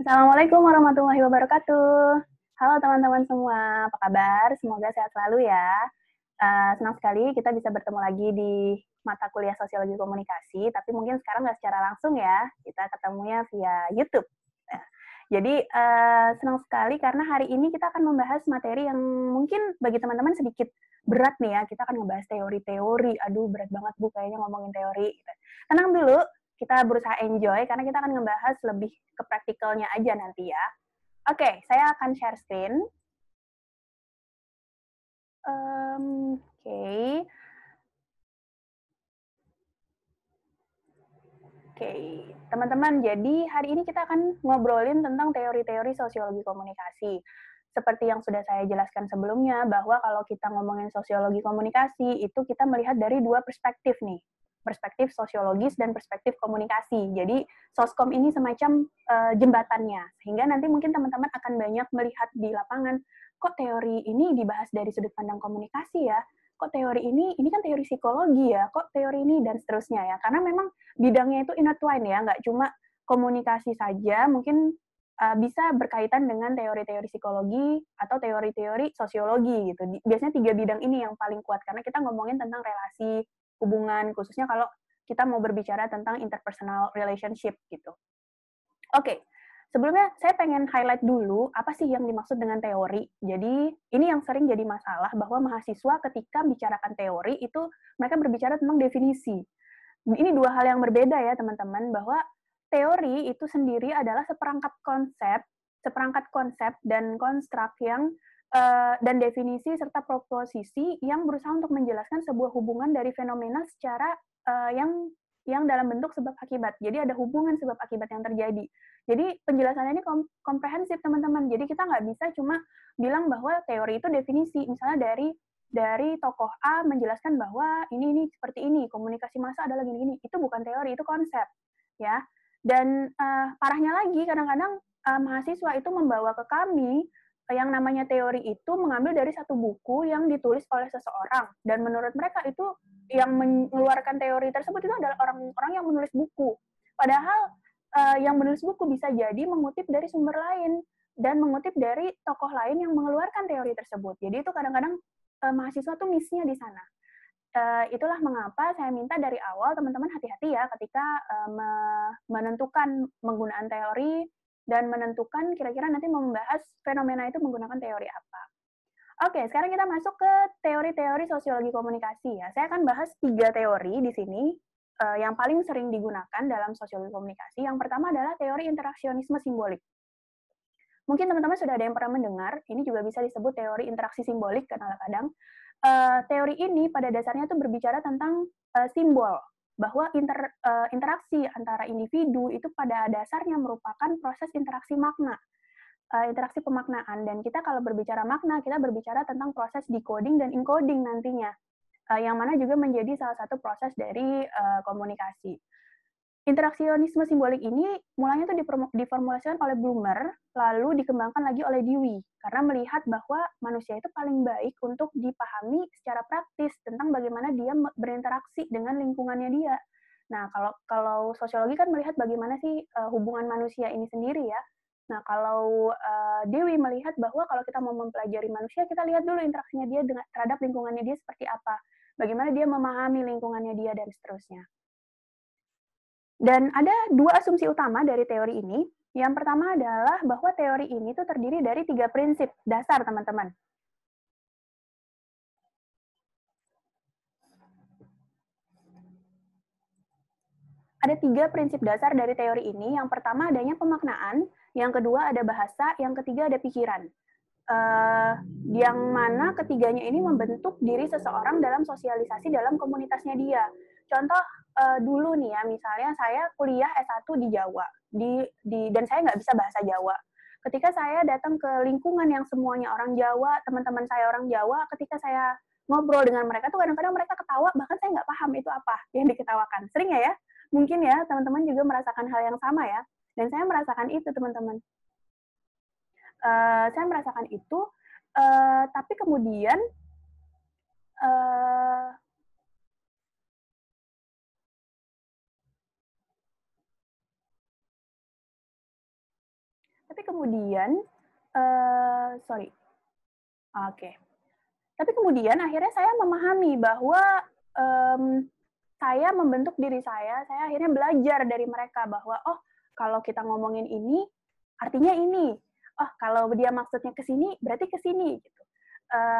Assalamualaikum warahmatullahi wabarakatuh. Halo teman-teman semua, apa kabar? Semoga sehat selalu ya. Senang sekali kita bisa bertemu lagi di mata kuliah Sosiologi Komunikasi, tapi mungkin sekarang nggak secara langsung ya, kita ketemunya via YouTube. Nah, jadi senang sekali karena hari ini kita akan membahas materi yang mungkin bagi teman-teman sedikit berat nih ya, kita akan membahas teori-teori. Aduh, berat banget Bu kayaknya ngomongin teori. Gitu. Tenang dulu, kita berusaha enjoy karena kita akan ngebahas lebih ke praktikalnya aja nanti ya. Oke, saya akan share screen. Oke. Oke, teman-teman, jadi hari ini kita akan ngobrolin tentang teori-teori sosiologi komunikasi. Seperti yang sudah saya jelaskan sebelumnya, bahwa kalau kita ngomongin sosiologi komunikasi, itu kita melihat dari dua perspektif nih. Perspektif sosiologis dan perspektif komunikasi. Jadi, soskom ini semacam jembatannya. Sehingga nanti mungkin teman-teman akan banyak melihat di lapangan, kok teori ini dibahas dari sudut pandang komunikasi ya? Kok teori ini kan teori psikologi ya? Kok teori ini? Dan seterusnya ya. Karena memang bidangnya itu intertwine ya, nggak cuma komunikasi saja, mungkin bisa berkaitan dengan teori-teori psikologi atau teori-teori sosiologi gitu. Biasanya tiga bidang ini yang paling kuat karena kita ngomongin tentang relasi, hubungan, khususnya kalau kita mau berbicara tentang interpersonal relationship gitu. Oke, sebelumnya saya pengen highlight dulu apa sih yang dimaksud dengan teori. Jadi ini yang sering jadi masalah bahwa mahasiswa ketika bicarakan teori itu mereka berbicara tentang definisi. Ini dua hal yang berbeda ya teman-teman, bahwa teori itu sendiri adalah seperangkat konsep dan konstruk yang dan definisi serta proposisi yang berusaha untuk menjelaskan sebuah hubungan dari fenomena secara yang dalam bentuk sebab akibat. Jadi ada hubungan sebab akibat yang terjadi. Jadi penjelasannya ini komprehensif teman-teman. Jadi kita nggak bisa cuma bilang bahwa teori itu definisi, misalnya dari tokoh A menjelaskan bahwa ini seperti ini, komunikasi massa adalah gini-gini. Itu bukan teori, itu konsep, ya. Dan parahnya lagi, kadang-kadang mahasiswa itu membawa ke kami yang namanya teori itu mengambil dari satu buku yang ditulis oleh seseorang. Dan menurut mereka itu yang mengeluarkan teori tersebut itu adalah orang-orang yang menulis buku. Padahal yang menulis buku bisa jadi mengutip dari sumber lain dan mengutip dari tokoh lain yang mengeluarkan teori tersebut. Jadi itu kadang-kadang mahasiswa tuh miss-nya di sana. Itulah mengapa saya minta dari awal teman-teman hati-hati ya ketika menentukan penggunaan teori dan menentukan kira-kira nanti membahas fenomena itu menggunakan teori apa. Oke, sekarang kita masuk ke teori-teori sosiologi komunikasi ya. Saya akan bahas 3 teori di sini yang paling sering digunakan dalam sosiologi komunikasi. Yang pertama adalah teori interaksionisme simbolik. Mungkin teman-teman sudah ada yang pernah mendengar, ini juga bisa disebut teori interaksi simbolik kadang-kadang. Teori ini pada dasarnya itu berbicara tentang simbol, bahwa interaksi antara individu itu pada dasarnya merupakan proses interaksi makna, interaksi pemaknaan. Dan kita kalau berbicara makna, kita berbicara tentang proses decoding dan encoding nantinya, yang mana juga menjadi salah satu proses dari komunikasi. Interaksionisme simbolik ini mulanya itu diformulasikan oleh Blumer, lalu dikembangkan lagi oleh Dewey, karena melihat bahwa manusia itu paling baik untuk dipahami secara praktis tentang bagaimana dia berinteraksi dengan lingkungannya dia. Nah, kalau sosiologi kan melihat bagaimana sih hubungan manusia ini sendiri ya. Nah, kalau Dewey melihat bahwa kalau kita mau mempelajari manusia, kita lihat dulu interaksinya dia terhadap lingkungannya dia seperti apa, bagaimana dia memahami lingkungannya dia, dan seterusnya. Dan ada dua asumsi utama dari teori ini. Yang pertama adalah bahwa teori ini tuh terdiri dari 3 prinsip dasar, teman-teman. Ada 3 prinsip dasar dari teori ini. Yang pertama adanya pemaknaan, yang kedua ada bahasa, yang ketiga ada pikiran. Yang mana ketiganya ini membentuk diri seseorang dalam sosialisasi dalam komunitasnya dia. Contoh dulu nih ya, misalnya saya kuliah S1 di Jawa, dan saya nggak bisa bahasa Jawa. Ketika saya datang ke lingkungan yang semuanya orang Jawa, teman-teman saya orang Jawa, ketika saya ngobrol dengan mereka tuh kadang-kadang mereka ketawa, bahkan saya nggak paham itu apa yang diketawakan. Sering ya? Mungkin ya teman-teman juga merasakan hal yang sama ya. Dan saya merasakan itu, teman-teman. Saya merasakan itu, tapi kemudian uh, Tapi kemudian, sorry, oke. Tapi kemudian akhirnya saya memahami bahwa saya membentuk diri saya akhirnya belajar dari mereka bahwa, oh kalau kita ngomongin ini, artinya ini. Oh kalau dia maksudnya ke sini, berarti ke sini. Gitu.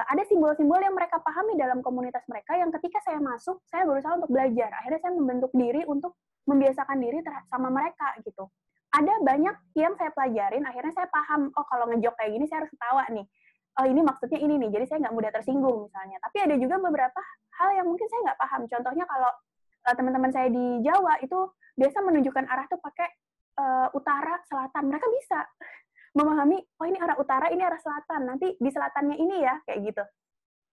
Ada simbol-simbol yang mereka pahami dalam komunitas mereka yang ketika saya masuk, saya berusaha untuk belajar. Akhirnya saya membentuk diri untuk membiasakan diri sama mereka gitu. Ada banyak yang saya pelajarin, akhirnya saya paham, oh kalau ngejok kayak gini saya harus ketawa nih. Oh ini maksudnya ini nih, jadi saya nggak mudah tersinggung misalnya. Tapi ada juga beberapa hal yang mungkin saya nggak paham. Contohnya kalau teman-teman saya di Jawa itu biasa menunjukkan arah tuh pakai utara, selatan. Mereka bisa memahami, oh ini arah utara, ini arah selatan. Nanti di selatannya ini ya, kayak gitu.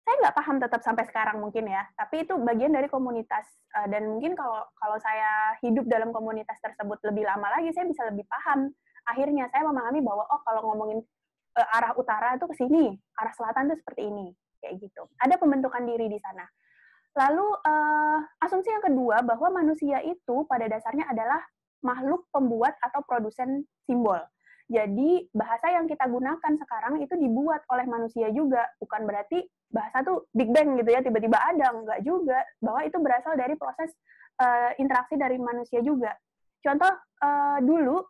Saya nggak paham tetap sampai sekarang mungkin ya, tapi itu bagian dari komunitas. Dan mungkin kalau saya hidup dalam komunitas tersebut lebih lama lagi, saya bisa lebih paham. Akhirnya saya memahami bahwa, oh kalau ngomongin arah utara itu ke sini, arah selatan itu seperti ini, kayak gitu. Ada pembentukan diri di sana. Lalu asumsi yang kedua bahwa manusia itu pada dasarnya adalah makhluk pembuat atau produsen simbol. Jadi bahasa yang kita gunakan sekarang itu dibuat oleh manusia juga, bukan berarti bahasa tuh Big Bang gitu ya, tiba-tiba ada, enggak juga, bahwa itu berasal dari proses interaksi dari manusia juga. Contoh dulu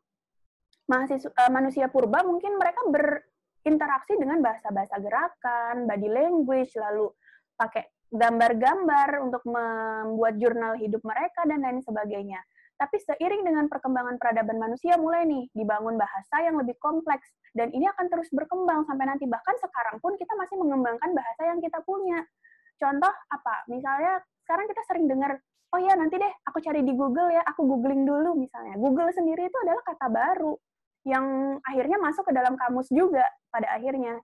manusia purba mungkin mereka berinteraksi dengan bahasa-bahasa gerakan, body language, lalu pakai gambar-gambar untuk membuat jurnal hidup mereka, dan lain sebagainya. Tapi seiring dengan perkembangan peradaban manusia mulai nih dibangun bahasa yang lebih kompleks, dan ini akan terus berkembang sampai nanti. Bahkan sekarang pun kita masih mengembangkan bahasa yang kita punya. Contoh apa? Misalnya sekarang kita sering dengar, oh ya nanti deh aku cari di Google ya, aku googling dulu misalnya. Google sendiri itu adalah kata baru yang akhirnya masuk ke dalam kamus juga pada akhirnya.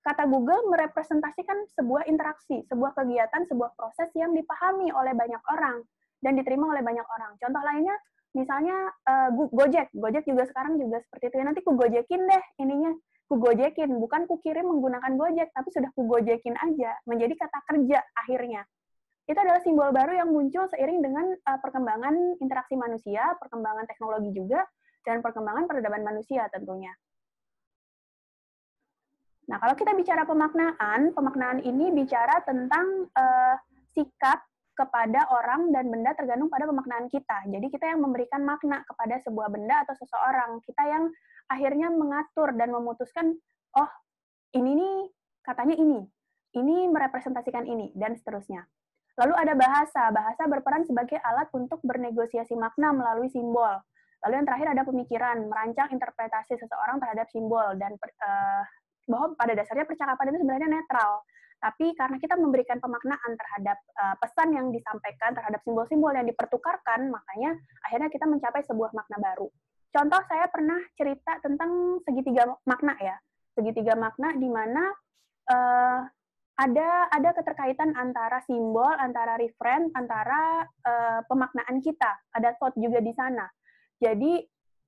Kata Google merepresentasikan sebuah interaksi, sebuah kegiatan, sebuah proses yang dipahami oleh banyak orang dan diterima oleh banyak orang. Contoh lainnya, misalnya Gojek. Gojek juga sekarang juga seperti itu. Nanti ku gojekin deh ininya. Ku gojekin, bukan ku kirim menggunakan Gojek, tapi sudah ku gojekin aja. Menjadi kata kerja akhirnya. Itu adalah simbol baru yang muncul seiring dengan perkembangan interaksi manusia, perkembangan teknologi juga, dan perkembangan peradaban manusia tentunya. Nah, kalau kita bicara pemaknaan ini bicara tentang sikap kepada orang dan benda tergantung pada pemaknaan kita. Jadi kita yang memberikan makna kepada sebuah benda atau seseorang. Kita yang akhirnya mengatur dan memutuskan, oh ini nih katanya ini merepresentasikan ini, dan seterusnya. Lalu ada bahasa. Bahasa berperan sebagai alat untuk bernegosiasi makna melalui simbol. Lalu yang terakhir ada pemikiran, merancang interpretasi seseorang terhadap simbol, dan bahwa pada dasarnya percakapan itu sebenarnya netral. Tapi karena kita memberikan pemaknaan terhadap pesan yang disampaikan, terhadap simbol-simbol yang dipertukarkan, makanya akhirnya kita mencapai sebuah makna baru. Contoh, saya pernah cerita tentang segitiga makna ya. Segitiga makna di mana ada keterkaitan antara simbol, antara referen, antara pemaknaan kita. Ada thought juga di sana. Jadi,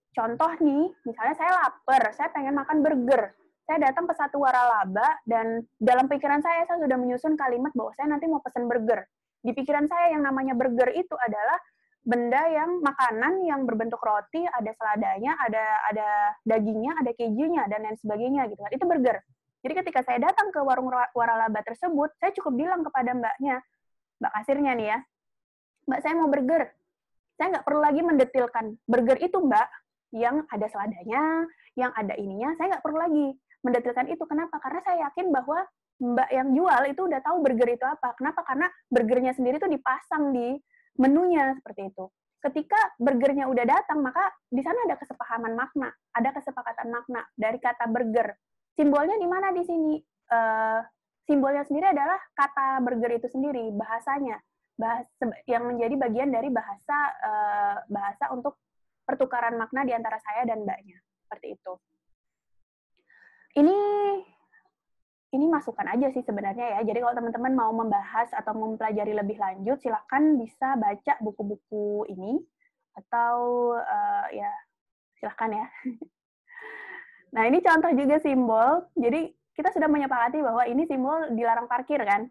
contoh nih, misalnya saya lapar, saya pengen makan burger. Saya datang ke satu waralaba, dan dalam pikiran saya sudah menyusun kalimat bahwa saya nanti mau pesan burger. Di pikiran saya yang namanya burger itu adalah benda yang makanan yang berbentuk roti, ada seladanya, ada dagingnya, ada kejunya, dan lain sebagainya gitu kan. Itu burger. Jadi ketika saya datang ke warung waralaba tersebut, saya cukup bilang kepada mbaknya, mbak kasirnya nih ya, mbak saya mau burger. Saya nggak perlu lagi mendetilkan burger itu mbak, yang ada seladanya, yang ada ininya, saya nggak perlu lagi mendetilkan itu. Kenapa? Karena saya yakin bahwa mbak yang jual itu udah tahu burger itu apa. Kenapa? Karena burgernya sendiri itu dipasang di menunya seperti itu. Ketika burgernya udah datang, maka di sana ada kesepahaman makna, ada kesepakatan makna dari kata burger. Simbolnya di mana di sini? Simbolnya sendiri adalah kata burger itu sendiri, bahasanya, yang menjadi bagian dari bahasa untuk pertukaran makna di antara saya dan mbaknya. Seperti itu. Ini masukan aja sih sebenarnya ya. Jadi kalau teman-teman mau membahas atau mempelajari lebih lanjut, silahkan bisa baca buku-buku ini, atau ya silahkan ya. Nah ini contoh juga simbol. Jadi kita sudah menyepakati bahwa ini simbol dilarang parkir kan.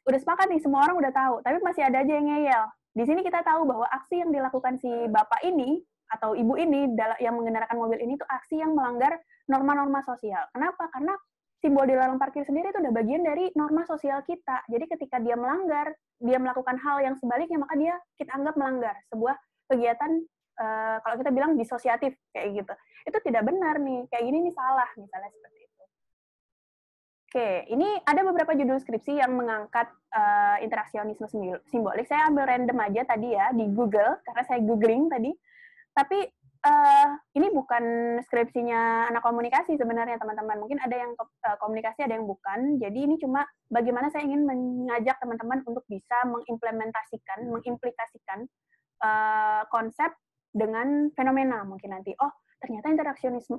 Udah sepakat nih, semua orang udah tahu. Tapi masih ada aja yang ngeyel. Di sini kita tahu bahwa aksi yang dilakukan si bapak ini atau ibu ini yang mengendaраkan mobil ini tuh aksi yang melanggar norma-norma sosial. Kenapa? Karena simbol di larang parkir sendiri itu udah bagian dari norma sosial kita. Jadi ketika dia melanggar, dia melakukan hal yang sebaliknya, maka kita anggap melanggar sebuah kegiatan kalau kita bilang disosiatif kayak gitu. Itu tidak benar nih, kayak gini nih salah misalnya seperti itu. Oke, ini ada beberapa judul skripsi yang mengangkat interaksionisme simbolik. Saya ambil random aja tadi ya di Google karena saya googling tadi. Tapi ini bukan skripsinya anak komunikasi sebenarnya teman-teman. Mungkin ada yang komunikasi, ada yang bukan. Jadi ini cuma bagaimana saya ingin mengajak teman-teman untuk bisa mengimplikasikan konsep dengan fenomena mungkin nanti. Oh, ternyata interaksionisme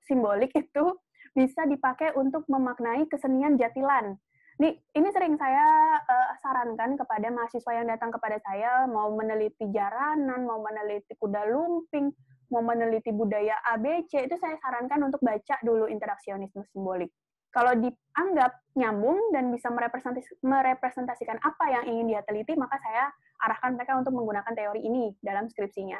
simbolik itu bisa dipakai untuk memaknai kesenian jatilan. Ini sering saya sarankan kepada mahasiswa yang datang kepada saya, mau meneliti jaranan, mau meneliti kuda lumping, mau meneliti budaya ABC, itu saya sarankan untuk baca dulu interaksionisme simbolik. Kalau dianggap nyambung dan bisa merepresentasikan apa yang ingin dia teliti, maka saya arahkan mereka untuk menggunakan teori ini dalam skripsinya.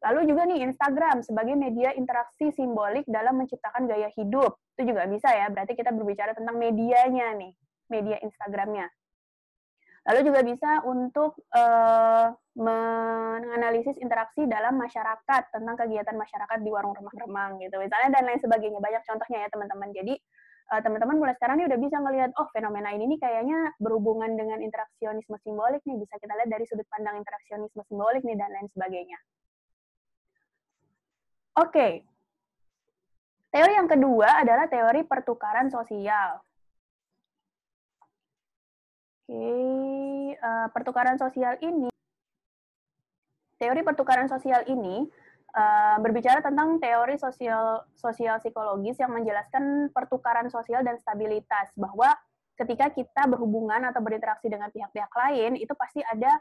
Lalu juga nih Instagram sebagai media interaksi simbolik dalam menciptakan gaya hidup. Itu juga bisa ya, berarti kita berbicara tentang medianya nih, media Instagramnya. Lalu juga bisa untuk menganalisis interaksi dalam masyarakat, tentang kegiatan masyarakat di warung remang-remang gitu, misalnya dan lain sebagainya. Banyak contohnya ya teman-teman. Jadi teman-teman mulai sekarang nih udah bisa ngelihat, oh fenomena ini nih kayaknya berhubungan dengan interaksionisme simbolik nih, bisa kita lihat dari sudut pandang interaksionisme simbolik nih dan lain sebagainya. Oke. Teori yang kedua adalah teori pertukaran sosial. Oke, teori pertukaran sosial ini berbicara tentang teori sosial psikologis yang menjelaskan pertukaran sosial dan stabilitas, bahwa ketika kita berhubungan atau berinteraksi dengan pihak-pihak lain, itu pasti ada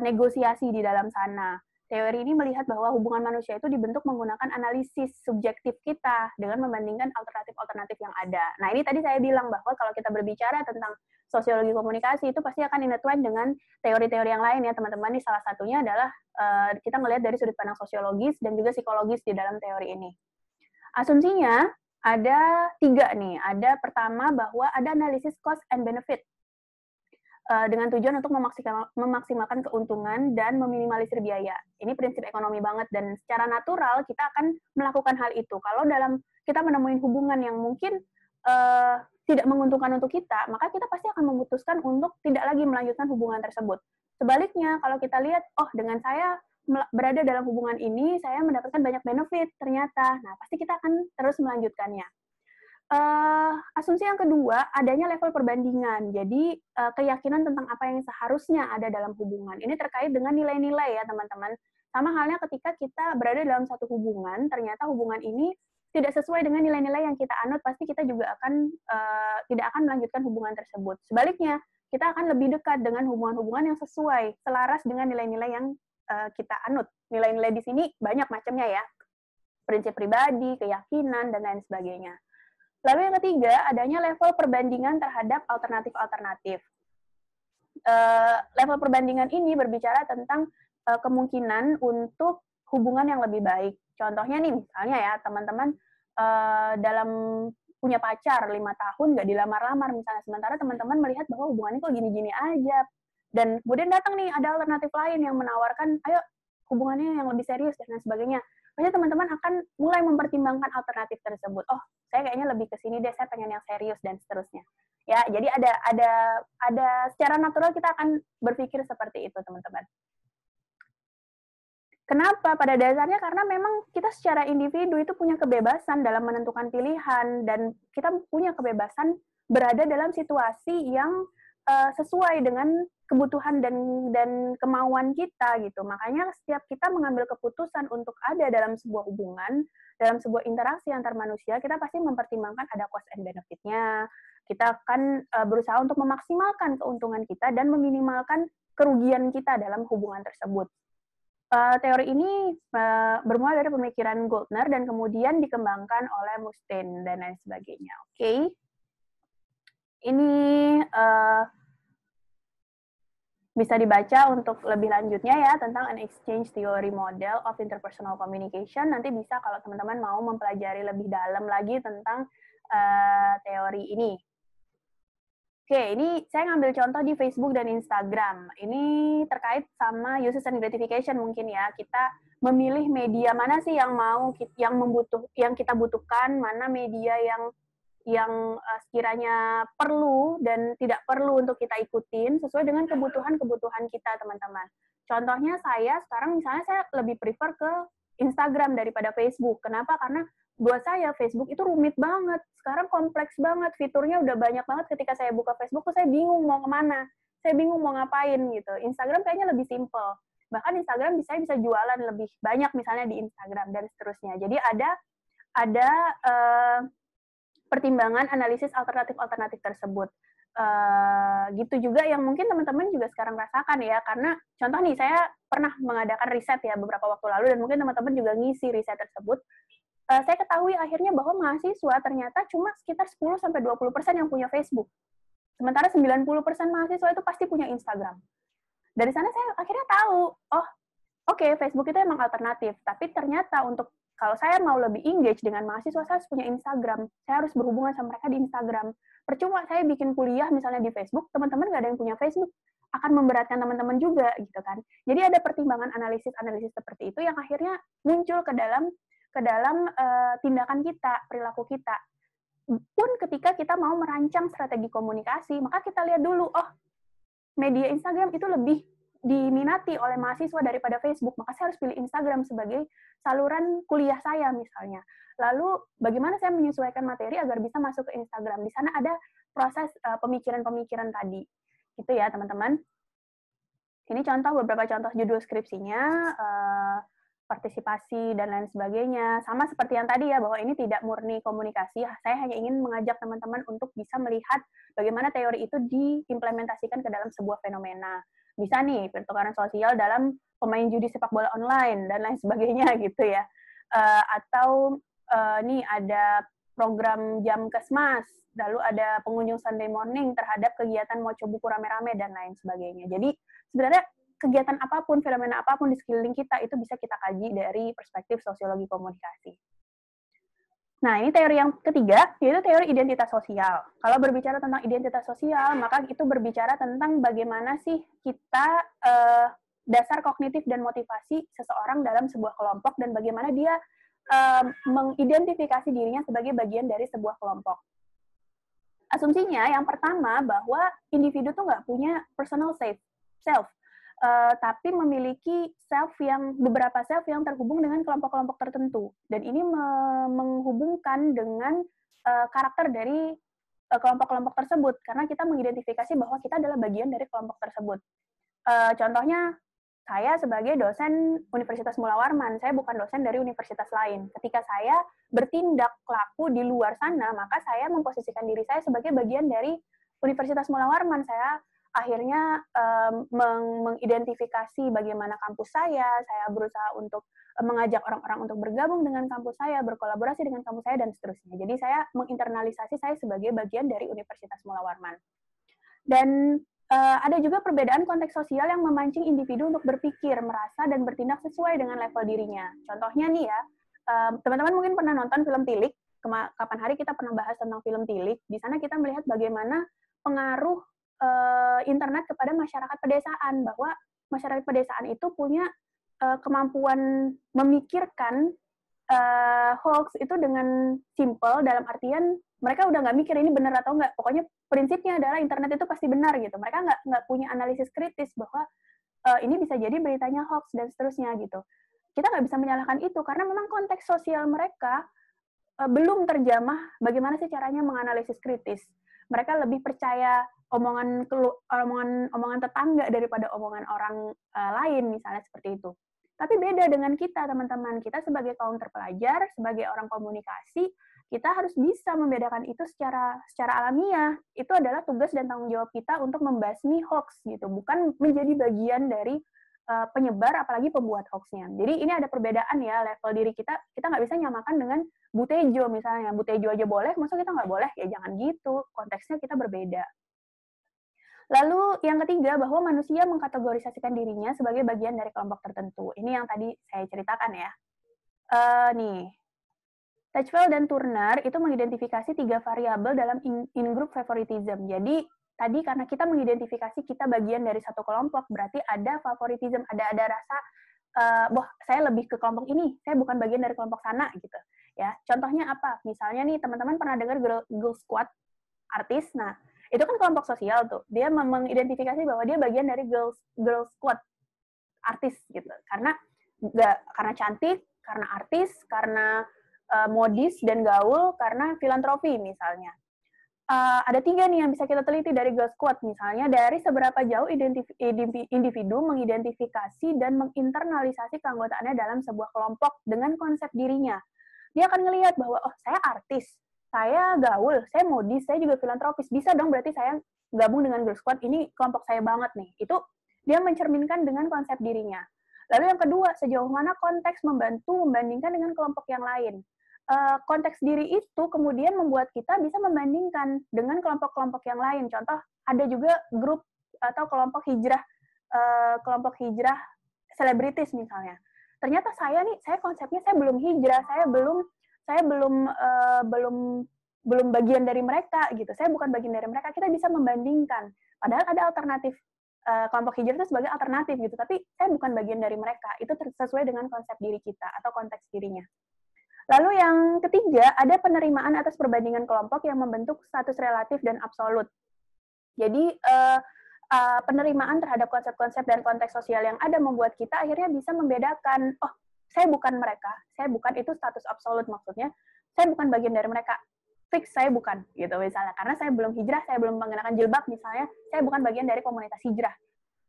negosiasi di dalam sana. Teori ini melihat bahwa hubungan manusia itu dibentuk menggunakan analisis subjektif kita dengan membandingkan alternatif-alternatif yang ada. Nah, ini tadi saya bilang bahwa kalau kita berbicara tentang sosiologi komunikasi, itu pasti akan intertwine dengan teori-teori yang lain ya, teman-teman. Ini salah satunya adalah kita melihat dari sudut pandang sosiologis dan juga psikologis di dalam teori ini. Asumsinya ada 3 nih. Ada pertama bahwa ada analisis cost and benefit dengan tujuan untuk memaksimalkan keuntungan dan meminimalisir biaya. Ini prinsip ekonomi banget dan secara natural kita akan melakukan hal itu. Kalau kita menemukan hubungan yang mungkin tidak menguntungkan untuk kita, maka kita pasti akan memutuskan untuk tidak lagi melanjutkan hubungan tersebut. Sebaliknya, kalau kita lihat, oh dengan saya berada dalam hubungan ini, saya mendapatkan banyak benefit ternyata. Nah, pasti kita akan terus melanjutkannya. Asumsi yang kedua, adanya level perbandingan. Jadi, keyakinan tentang apa yang seharusnya ada dalam hubungan. Ini terkait dengan nilai-nilai ya, teman-teman. Sama halnya ketika kita berada dalam satu hubungan, ternyata hubungan ini tidak sesuai dengan nilai-nilai yang kita anut, pasti kita juga tidak akan melanjutkan hubungan tersebut. Sebaliknya, kita akan lebih dekat dengan hubungan-hubungan yang sesuai, selaras dengan nilai-nilai yang kita anut. Nilai-nilai di sini banyak macamnya ya. Prinsip pribadi, keyakinan, dan lain sebagainya. Lalu yang ketiga, adanya level perbandingan terhadap alternatif-alternatif. Level perbandingan ini berbicara tentang kemungkinan untuk hubungan yang lebih baik. Contohnya nih, misalnya ya, teman-teman dalam punya pacar 5 tahun, nggak dilamar-lamar misalnya, sementara teman-teman melihat bahwa hubungannya kok gini-gini aja. Dan kemudian datang nih, ada alternatif lain yang menawarkan, ayo hubungannya yang lebih serius, dan lain sebagainya. Pasti teman-teman akan mulai mempertimbangkan alternatif tersebut. Oh, saya kayaknya lebih ke sini deh, saya pengen yang serius dan seterusnya. Ya, jadi ada secara natural kita akan berpikir seperti itu, teman-teman. Kenapa? Pada dasarnya karena memang kita secara individu itu punya kebebasan dalam menentukan pilihan dan kita punya kebebasan berada dalam situasi yang sesuai dengan kebutuhan dan kemauan kita gitu. Makanya setiap kita mengambil keputusan untuk ada dalam sebuah hubungan, dalam sebuah interaksi antar manusia, kita pasti mempertimbangkan ada cost and benefit-nya. Kita akan berusaha untuk memaksimalkan keuntungan kita dan meminimalkan kerugian kita dalam hubungan tersebut. Teori ini bermula dari pemikiran Goldner dan kemudian dikembangkan oleh Mustaine dan lain sebagainya. Oke. Ini Bisa dibaca untuk lebih lanjutnya ya tentang an exchange theory model of interpersonal communication. Nanti bisa kalau teman-teman mau mempelajari lebih dalam lagi tentang teori ini. Oke, ini saya ngambil contoh di Facebook dan Instagram. Ini terkait sama usage and gratification mungkin ya. Kita memilih media mana sih yang yang kita butuhkan, mana media yang sekiranya perlu dan tidak perlu untuk kita ikutin sesuai dengan kebutuhan-kebutuhan kita, teman-teman. Contohnya sekarang misalnya saya lebih prefer ke Instagram daripada Facebook. Kenapa? Karena buat saya Facebook itu rumit banget. Sekarang kompleks banget, fiturnya udah banyak banget. Ketika saya buka Facebook tuh saya bingung mau kemana, saya bingung mau ngapain gitu. Instagram kayaknya lebih simple. Bahkan Instagram bisa jualan lebih banyak misalnya di Instagram dan seterusnya. Jadi ada pertimbangan analisis alternatif-alternatif tersebut. Gitu juga yang mungkin teman-teman juga sekarang rasakan ya, karena contoh nih, saya pernah mengadakan riset ya beberapa waktu lalu, dan mungkin teman-teman juga ngisi riset tersebut. Saya ketahui akhirnya bahwa mahasiswa ternyata cuma sekitar 10-20% yang punya Facebook. Sementara 90% mahasiswa itu pasti punya Instagram. Dari sana saya akhirnya tahu, oh oke, Facebook itu emang alternatif, tapi ternyata kalau saya mau lebih engage dengan mahasiswa, saya harus punya Instagram. Saya harus berhubungan sama mereka di Instagram. Percuma saya bikin kuliah misalnya di Facebook, teman-teman nggak ada yang punya Facebook, akan memberatkan teman-teman juga, gitu kan. Jadi ada pertimbangan analisis-analisis seperti itu yang akhirnya muncul ke dalam tindakan kita, perilaku kita. Pun ketika kita mau merancang strategi komunikasi, maka kita lihat dulu, oh, media Instagram itu lebih diminati oleh mahasiswa daripada Facebook, maka saya harus pilih Instagram sebagai saluran kuliah saya misalnya. Lalu bagaimana saya menyesuaikan materi agar bisa masuk ke Instagram? Di sana ada proses pemikiran-pemikiran tadi. Gitu ya, teman-teman. Ini beberapa contoh judul skripsinya, partisipasi dan lain sebagainya. Sama seperti yang tadi ya, bahwa ini tidak murni komunikasi. Saya hanya ingin mengajak teman-teman untuk bisa melihat bagaimana teori itu diimplementasikan ke dalam sebuah fenomena. Bisa nih, pertukaran sosial dalam pemain judi sepak bola online, dan lain sebagainya gitu ya. Atau nih ada program jam kesmas, lalu ada pengunjung Sunday morning terhadap kegiatan moco buku rame-rame, dan lain sebagainya. Jadi sebenarnya kegiatan apapun, fenomena apapun di sekeliling kita itu bisa kita kaji dari perspektif sosiologi komunikasi. Nah, ini teori yang ketiga, yaitu teori identitas sosial. Kalau berbicara tentang identitas sosial, maka itu berbicara tentang bagaimana sih kita dasar kognitif dan motivasi seseorang dalam sebuah kelompok, dan bagaimana dia mengidentifikasi dirinya sebagai bagian dari sebuah kelompok. Asumsinya yang pertama bahwa individu tuh nggak punya personal self, tapi memiliki beberapa self yang terhubung dengan kelompok-kelompok tertentu. Dan ini menghubungkan dengan karakter dari kelompok-kelompok tersebut, karena kita mengidentifikasi bahwa kita adalah bagian dari kelompok tersebut. Contohnya, saya sebagai dosen Universitas Mula Warman, saya bukan dosen dari universitas lain. Ketika saya bertindak laku di luar sana, maka saya memposisikan diri saya sebagai bagian dari Universitas Mula Warman. Saya akhirnya mengidentifikasi bagaimana kampus saya berusaha untuk mengajak orang-orang untuk bergabung dengan kampus saya, berkolaborasi dengan kampus saya, dan seterusnya. Jadi saya menginternalisasi saya sebagai bagian dari Universitas Mula Warman. Dan ada juga perbedaan konteks sosial yang memancing individu untuk berpikir, merasa, dan bertindak sesuai dengan level dirinya. Contohnya nih ya, teman-teman mungkin pernah nonton film Tilik, kapan hari kita pernah bahas tentang film Tilik. Di sana kita melihat bagaimana pengaruh internet kepada masyarakat pedesaan, bahwa masyarakat pedesaan itu punya kemampuan memikirkan hoax itu dengan simple, dalam artian mereka udah nggak mikir ini benar atau nggak. Pokoknya prinsipnya adalah internet itu pasti benar gitu. Mereka nggak punya analisis kritis bahwa ini bisa jadi beritanya hoax dan seterusnya gitu. Kita nggak bisa menyalahkan itu karena memang konteks sosial mereka belum terjamah bagaimana sih caranya menganalisis kritis. Mereka lebih percaya omongan tetangga daripada omongan orang lain, misalnya seperti itu. Tapi beda dengan kita, teman-teman. Kita sebagai kaum terpelajar, sebagai orang komunikasi, kita harus bisa membedakan itu secara alamiah. Itu adalah tugas dan tanggung jawab kita untuk membasmi hoax gitu, bukan menjadi bagian dari penyebar, apalagi pembuat hoaxnya. Jadi ini ada perbedaan ya, level diri kita nggak bisa nyamakan dengan Bu Tejo misalnya. Bu Tejo aja boleh, masa kita nggak boleh? Ya jangan gitu, konteksnya kita berbeda. Lalu yang ketiga, bahwa manusia mengkategorisasikan dirinya sebagai bagian dari kelompok tertentu. Ini yang tadi saya ceritakan ya. Nih, Tachwell dan Turner itu mengidentifikasi 3 variabel dalam in-group favoritism. Jadi, tadi karena kita mengidentifikasi kita bagian dari satu kelompok, berarti ada favoritism, ada rasa, "Wah, saya lebih ke kelompok ini, saya bukan bagian dari kelompok sana," gitu. Ya, contohnya apa? Misalnya nih, teman-teman pernah dengar Girl Squad, artis. Nah, itu kan kelompok sosial tuh. Dia mengidentifikasi bahwa dia bagian dari Girl Squad, artis gitu. Karena cantik, karena artis, karena modis dan gaul, karena filantropi misalnya. Ada 3 nih yang bisa kita teliti dari Girl Squad, misalnya dari seberapa jauh individu mengidentifikasi dan menginternalisasi keanggotaannya dalam sebuah kelompok dengan konsep dirinya. Dia akan ngelihat bahwa, oh saya artis, saya gaul, saya modis, saya juga filantropis, bisa dong berarti saya gabung dengan Girl Squad, ini kelompok saya banget nih. Itu dia mencerminkan dengan konsep dirinya. Lalu yang kedua, sejauh mana konteks membantu membandingkan dengan kelompok yang lain. Konteks diri itu kemudian membuat kita bisa membandingkan dengan kelompok-kelompok yang lain. Contoh, ada juga grup atau kelompok hijrah selebritis misalnya. Ternyata saya konsepnya saya belum hijrah, saya belum bagian dari mereka gitu. Saya bukan bagian dari mereka. Kita bisa membandingkan. Padahal ada alternatif, kelompok hijrah itu sebagai alternatif gitu, tapi saya bukan bagian dari mereka. Itu sesuai dengan konsep diri kita atau konteks dirinya. Lalu yang ketiga, ada penerimaan atas perbandingan kelompok yang membentuk status relatif dan absolut. Jadi, penerimaan terhadap konsep-konsep dan konteks sosial yang ada membuat kita akhirnya bisa membedakan, oh, saya bukan mereka, saya bukan, itu status absolut maksudnya, saya bukan bagian dari mereka, fix saya bukan, gitu misalnya. Karena saya belum hijrah, saya belum mengenakan jilbab misalnya, saya bukan bagian dari komunitas hijrah.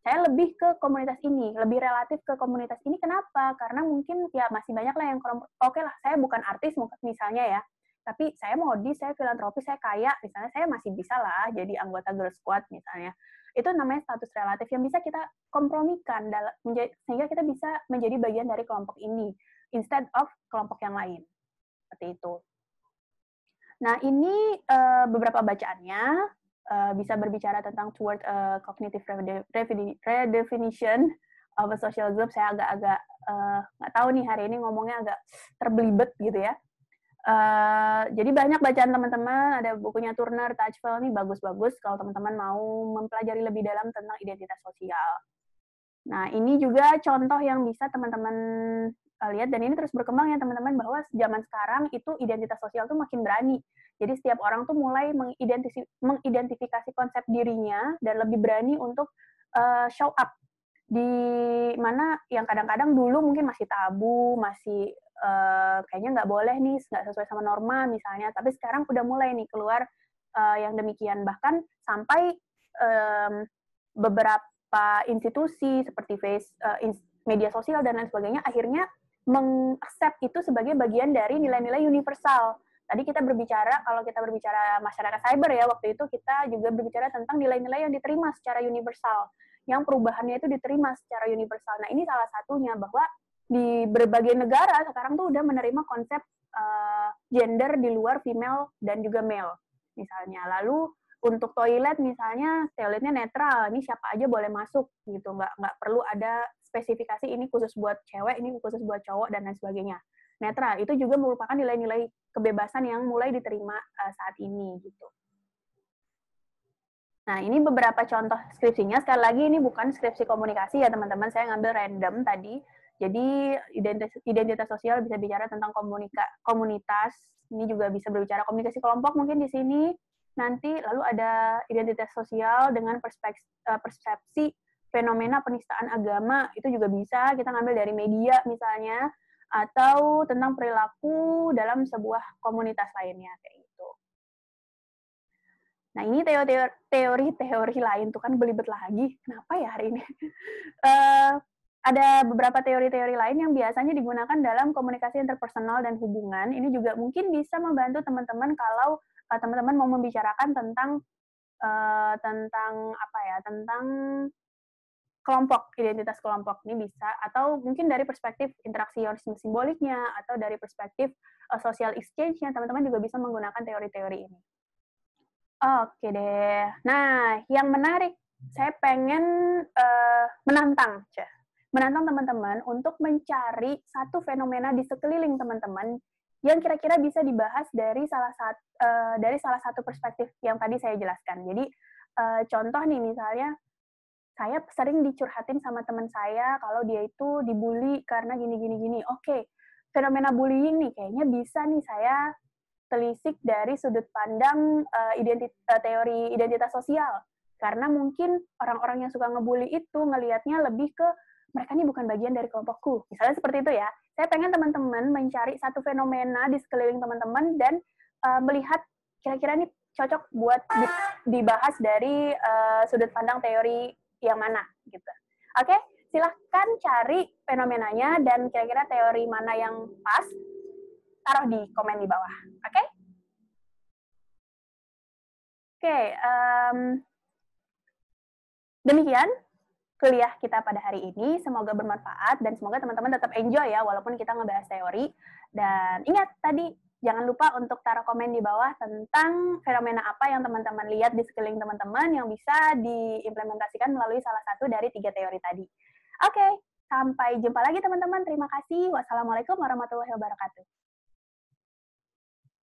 Saya lebih ke komunitas ini, lebih relatif ke komunitas ini. Kenapa? Karena mungkin ya masih banyak lah yang oke lah, saya bukan artis misalnya ya, tapi saya modis, saya filantropis, saya kaya, misalnya saya masih bisa lah jadi anggota Girl Squad misalnya. Itu namanya status relatif yang bisa kita kompromikan sehingga kita bisa menjadi bagian dari kelompok ini instead of kelompok yang lain. Seperti itu. Nah, ini beberapa bacaannya. Bisa berbicara tentang toward cognitive redefinition of a social group. Saya agak-agak nggak tahu nih hari ini ngomongnya agak terbelibet gitu ya. Jadi banyak bacaan teman-teman, ada bukunya Turner, Tachwell, nih bagus-bagus kalau teman-teman mau mempelajari lebih dalam tentang identitas sosial. Nah, ini juga contoh yang bisa teman-teman lihat, dan ini terus berkembang ya teman-teman, bahwa zaman sekarang itu identitas sosial tuh makin berani. Jadi setiap orang tuh mulai mengidentifikasi konsep dirinya dan lebih berani untuk show up di mana yang kadang-kadang dulu mungkin masih tabu, masih kayaknya nggak boleh nih, nggak sesuai sama norma misalnya, tapi sekarang udah mulai nih keluar yang demikian, bahkan sampai beberapa institusi seperti media sosial dan lain sebagainya akhirnya mengaccept itu sebagai bagian dari nilai-nilai universal. Tadi kalau kita berbicara masyarakat cyber ya, waktu itu kita juga berbicara tentang nilai-nilai yang diterima secara universal, yang perubahannya itu diterima secara universal. Nah, ini salah satunya, bahwa di berbagai negara sekarang tuh udah menerima konsep gender di luar female dan juga male misalnya. Lalu untuk toilet misalnya, toiletnya netral, ini siapa aja boleh masuk gitu, nggak perlu ada spesifikasi ini khusus buat cewek, ini khusus buat cowok, dan lain sebagainya. Netral, itu juga merupakan nilai-nilai kebebasan yang mulai diterima saat ini gitu. Nah, ini beberapa contoh skripsinya. Sekali lagi, ini bukan skripsi komunikasi ya teman-teman, saya ngambil random tadi. Jadi identitas sosial bisa bicara tentang komunitas, ini juga bisa berbicara komunikasi kelompok mungkin di sini. Nanti lalu ada identitas sosial dengan persepsi fenomena penistaan agama, itu juga bisa kita ngambil dari media misalnya, atau tentang perilaku dalam sebuah komunitas lainnya kayak gitu. Nah, ini teori-teori lain tuh kan belibet lagi. Kenapa ya hari ini? Ada beberapa teori-teori lain yang biasanya digunakan dalam komunikasi interpersonal dan hubungan. Ini juga mungkin bisa membantu teman-teman kalau teman-teman mau membicarakan tentang tentang kelompok, identitas kelompok. Ini bisa, atau mungkin dari perspektif interaksi simboliknya, atau dari perspektif social exchange-nya, teman-teman juga bisa menggunakan teori-teori ini. Oke deh. Nah, yang menarik saya pengen menantang teman-teman untuk mencari satu fenomena di sekeliling teman-teman yang kira-kira bisa dibahas dari salah satu perspektif yang tadi saya jelaskan. Jadi contoh nih misalnya saya sering dicurhatin sama teman saya kalau dia itu dibully karena gini. Oke, fenomena bullying nih kayaknya bisa nih saya telisik dari sudut pandang teori identitas sosial. Karena mungkin orang-orang yang suka ngebully itu ngelihatnya lebih ke mereka ini bukan bagian dari kelompokku. Misalnya seperti itu ya. Saya pengen teman-teman mencari satu fenomena di sekeliling teman-teman dan melihat kira-kira ini cocok buat dibahas dari sudut pandang teori yang mana gitu. Oke, silahkan cari fenomenanya dan kira-kira teori mana yang pas, taruh di komen di bawah. Oke? Oke, demikian kuliah kita pada hari ini. Semoga bermanfaat dan semoga teman-teman tetap enjoy ya walaupun kita ngebahas teori. Dan ingat tadi, jangan lupa untuk taruh komen di bawah tentang fenomena apa yang teman-teman lihat di sekeliling teman-teman yang bisa diimplementasikan melalui salah satu dari 3 teori tadi. Oke, sampai jumpa lagi teman-teman. Terima kasih. Wassalamualaikum warahmatullahi wabarakatuh.